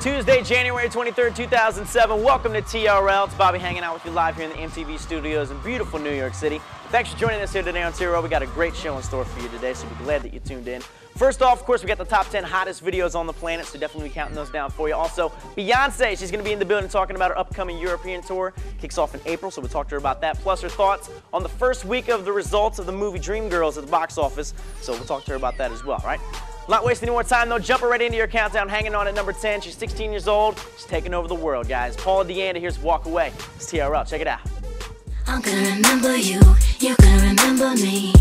Tuesday, January 23rd, 2007. Welcome to TRL. It's Bobby hanging out with you live here in the MTV studios in beautiful New York City. Thanks for joining us here today on TRL. We got a great show in store for you today, so we're glad that you tuned in. First off, of course, we got the top 10 hottest videos on the planet, so definitely be counting those down for you. Also, Beyonce, she's going to be in the building talking about her upcoming European tour. Kicks off in April, so we'll talk to her about that. Plus her thoughts on the first week of the results of the movie Dreamgirls at the box office, so we'll talk to her about that as well, right? Not wasting any more time though, jumping right into your countdown, hanging on at number 10. She's 16 years old, she's taking over the world, guys. Paula DeAnda, here's Walk Away. It's TRL, check it out. I'm gonna remember you, you're gonna remember me.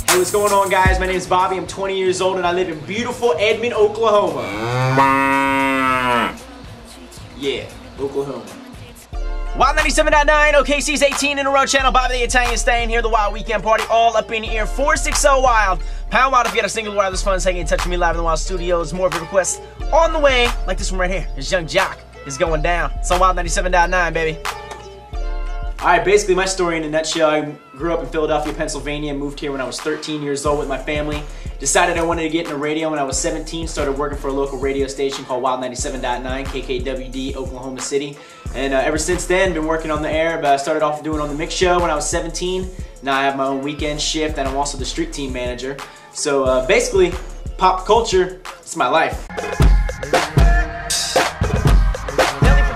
Hey, what's going on, guys? My name is Bobby, I'm 20 years old, and I live in beautiful Edmond, Oklahoma. Yeah, Oklahoma. Wild 97.9, OKC's 18 in a row channel, Bobby the Italian staying here, the Wild Weekend Party, all up in your ear, 460 Wild. Pound Wild if you got a single wireless phone, so get in touch with me live in the Wild Studios. More of your requests on the way, like this one right here. This Young Jock is going down. It's on Wild 97.9, baby. Alright, basically my story in a nutshell, I grew up in Philadelphia, Pennsylvania, moved here when I was 13 years old with my family. Decided I wanted to get into radio when I was 17, started working for a local radio station called Wild 97.9, KKWD, Oklahoma City. And ever since then, been working on the air, but I started off doing on the mix show when I was 17. Now I have my own weekend shift, and I'm also the street team manager. So basically, pop culture, it's my life.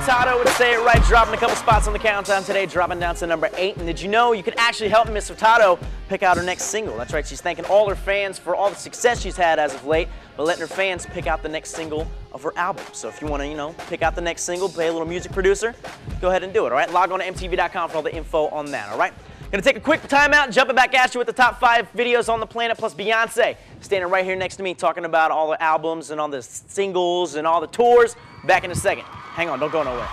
Furtado would say it right, dropping a couple spots on the countdown today, dropping down to number 8. And did you know you could actually help Miss Furtado pick out her next single? That's right, she's thanking all her fans for all the success she's had as of late, but letting her fans pick out the next single of her album. So if you want to, pick out the next single, play a little music producer, go ahead and do it, all right? Log on to MTV.com for all the info on that, all right? Gonna take a quick timeout and jumping back at you with the top 5 videos on the planet, plus Beyonce standing right here next to me talking about all the albums and all the singles and all the tours. Back in a second. Hang on, don't go nowhere.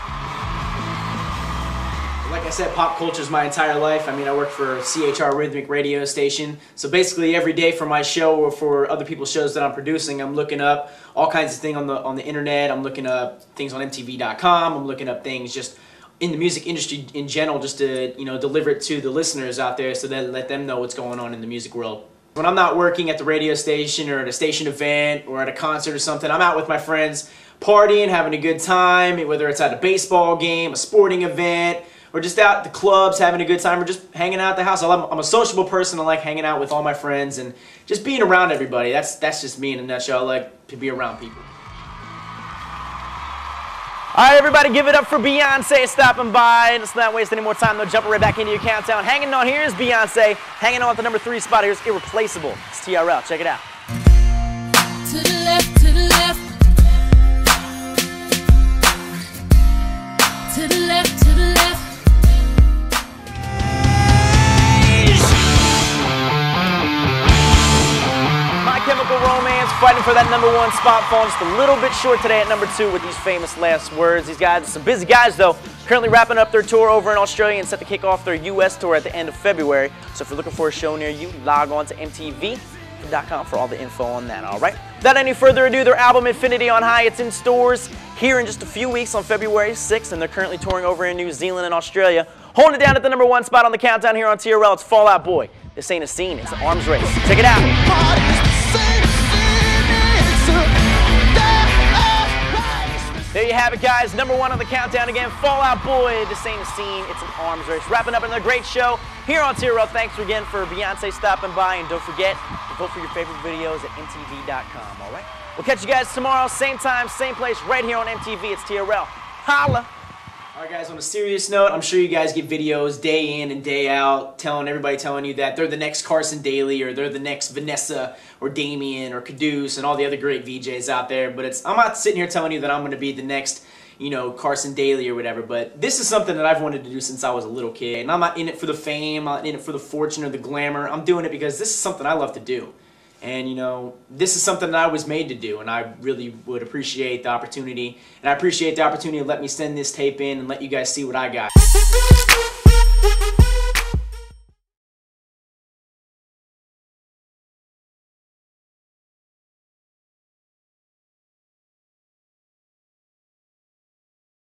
Like I said, pop culture is my entire life. I mean, I work for CHR Rhythmic Radio Station. So basically every day for my show or for other people's shows that I'm producing, I'm looking up all kinds of things on the internet. I'm looking up things on MTV.com. I'm looking up things just in the music industry in general, just to deliver it to the listeners out there so that let them know what's going on in the music world. When I'm not working at the radio station or at a station event or at a concert or something, I'm out with my friends partying, having a good time, whether it's at a baseball game, a sporting event, or just out at the clubs having a good time, or just hanging out at the house. I'm a sociable person. I like hanging out with all my friends and just being around everybody. That's just me in a nutshell. I like to be around people. All right, everybody, give it up for Beyonce stopping by. Let's not waste any more time, though. Jumping right back into your countdown. Hanging on, here's Beyonce. Hanging on at the number 3 spot. Here's Irreplaceable. It's TRL. Check it out. To the left, to the left. To the left, to the left. My Chemical Romance fighting for that number 1 spot, falling just a little bit short today at number 2 with these famous last words. These guys are some busy guys, though, currently wrapping up their tour over in Australia and set to kick off their U.S. tour at the end of February. So if you're looking for a show near you, log on to MTV.com for all the info on that, all right? Without any further ado, their album Infinity on High, it's in stores here in just a few weeks on February 6th, and they're currently touring over in New Zealand and Australia. Holding it down at the number 1 spot on the countdown here on TRL, it's Fall Out Boy. This ain't a scene, it's an arms race. Check it out. There you have it, guys. Number 1 on the countdown again, Fall Out Boy. This ain't a scene, it's an arms race. Wrapping up another great show here on TRL. Thanks again for Beyonce stopping by, and don't forget to vote for your favorite videos at MTV.com, all right? We'll catch you guys tomorrow, same time, same place, right here on MTV. It's TRL. Holla! All right, guys, on a serious note, I'm sure you guys get videos day in and day out everybody telling you that they're the next Carson Daly or they're the next Vanessa or Damien or Caduce and all the other great VJs out there. But I'm not sitting here telling you that I'm going to be the next, Carson Daly or whatever. But this is something that I've wanted to do since I was a little kid. And I'm not in it for the fame, I'm not in it for the fortune or the glamour. I'm doing it because this is something I love to do. And, this is something that I was made to do, and I really would appreciate the opportunity. And I appreciate the opportunity to let me send this tape in and let you guys see what I got.